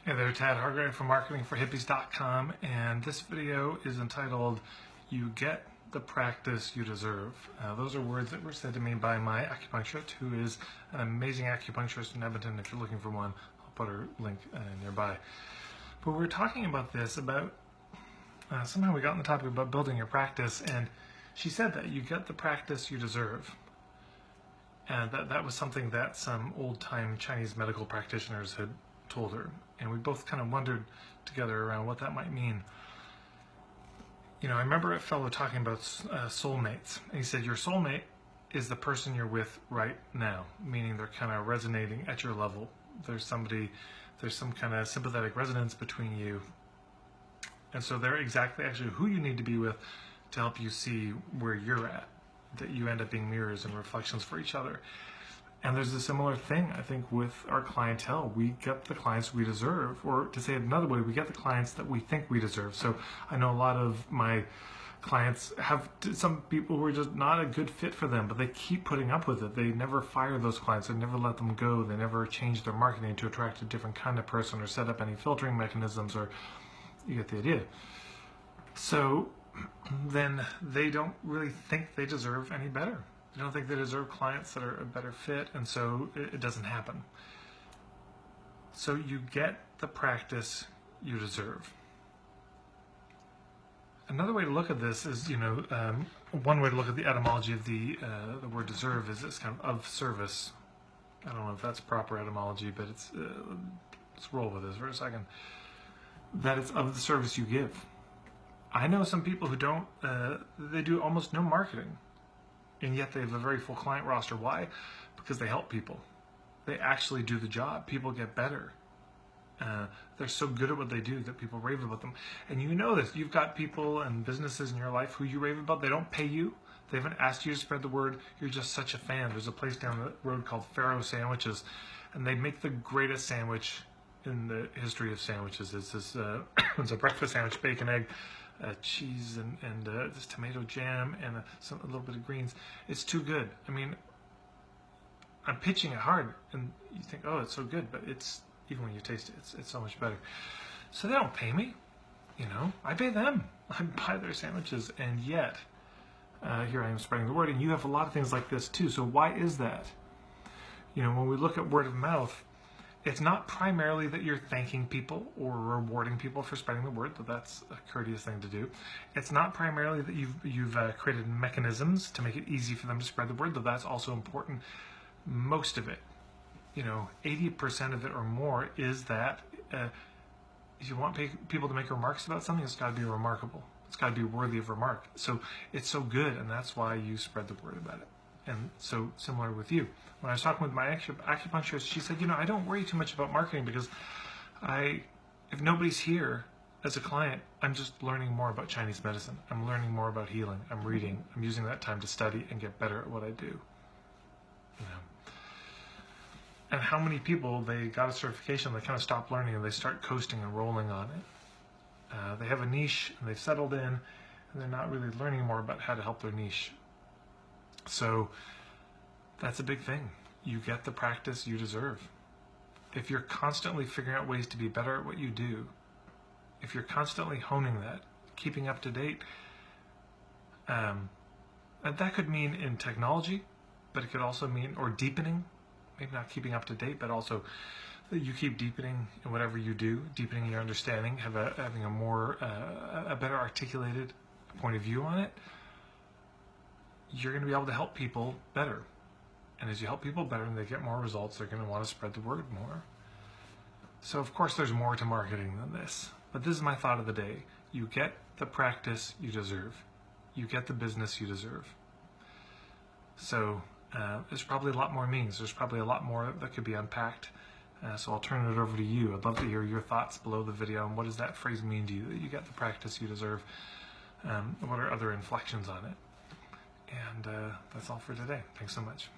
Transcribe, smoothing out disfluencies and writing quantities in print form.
Hey there, Tad Hargrave from marketingforhippies.com, and this video is entitled, You Get the Practice You Deserve. Those are words that were said to me by my acupuncturist, who is an amazing acupuncturist in Edmonton. If you're looking for one, I'll put her link nearby. But we were talking about this, somehow we got on the topic about building your practice, and she said that you get the practice you deserve. And that was something that some old-time Chinese medical practitioners had told her, and we both kind of wondered together around what that might mean. You know, I remember a fellow talking about soulmates, and he said your soulmate is the person you're with right now, meaning they're kind of resonating at your level. There's some kind of sympathetic resonance between you, and so they're exactly actually who you need to be with to help you see where you're at, that you end up being mirrors and reflections for each other. And there's a similar thing, I think, with our clientele. We get the clients we deserve, or to say it another way, we get the clients that we think we deserve. So I know a lot of my clients have some people who are just not a good fit for them, but they keep putting up with it. They never fire those clients. They never let them go. They never change their marketing to attract a different kind of person or set up any filtering mechanisms, or you get the idea. So then they don't really think they deserve any better. They don't think they deserve clients that are a better fit, and so it doesn't happen. So you get the practice you deserve. Another way to look at this is, one way to look at the etymology of the word deserve is this kind of service. I don't know if that's proper etymology, but let's roll with this for a second. That it's of the service you give. I know some people who don't, they do almost no marketing, and yet they have a very full client roster. Why? Because they help people. They actually do the job. People get better. They're so good at what they do that people rave about them. And you know this. You've got people and businesses in your life who you rave about. They don't pay you. They haven't asked you to spread the word. You're just such a fan. There's a place down the road called Pharaoh Sandwiches, and they make the greatest sandwich in the history of sandwiches. It's this. It's a breakfast sandwich, bacon, egg, cheese, and this tomato jam, and a little bit of greens. It's too good. I mean, I'm pitching it hard, and you think, oh, it's so good, but it's, even when you taste it, it's so much better. So they don't pay me, I pay them. I buy their sandwiches, and yet here I am spreading the word, and you have a lot of things like this too. So why is that? When we look at word of mouth, it's not primarily that you're thanking people or rewarding people for spreading the word, though that's a courteous thing to do. It's not primarily that you've created mechanisms to make it easy for them to spread the word, though that's also important. Most of it, 80% of it or more, is that if you want people to make remarks about something, it's got to be remarkable. It's got to be worthy of remark. So it's so good, and that's why you spread the word about it. And so similar with you. When I was talking with my acupuncturist, she said, I don't worry too much about marketing because if nobody's here as a client, I'm just learning more about Chinese medicine. I'm learning more about healing. I'm reading. I'm using that time to study and get better at what I do. And how many people, they got a certification, they kind of stop learning and they start coasting and rolling on it. They have a niche and they've settled in, and they're not really learning more about how to help their niche. So that's a big thing. You get the practice you deserve. If you're constantly figuring out ways to be better at what you do, if you're constantly honing that, keeping up to date, and that could mean in technology, but it could also mean, or deepening, maybe not keeping up to date, but also that you keep deepening in whatever you do, deepening your understanding, having a more, a better articulated point of view on it. You're going to be able to help people better. And as you help people better and they get more results, they're going to want to spread the word more. So of course there's more to marketing than this. But this is my thought of the day. You get the practice you deserve. You get the business you deserve. So there's probably a lot more meanings. There's probably a lot more that could be unpacked. So I'll turn it over to you. I'd love to hear your thoughts below the video on what does that phrase mean to you, that you get the practice you deserve. What are other inflections on it? And that's all for today. Thanks so much.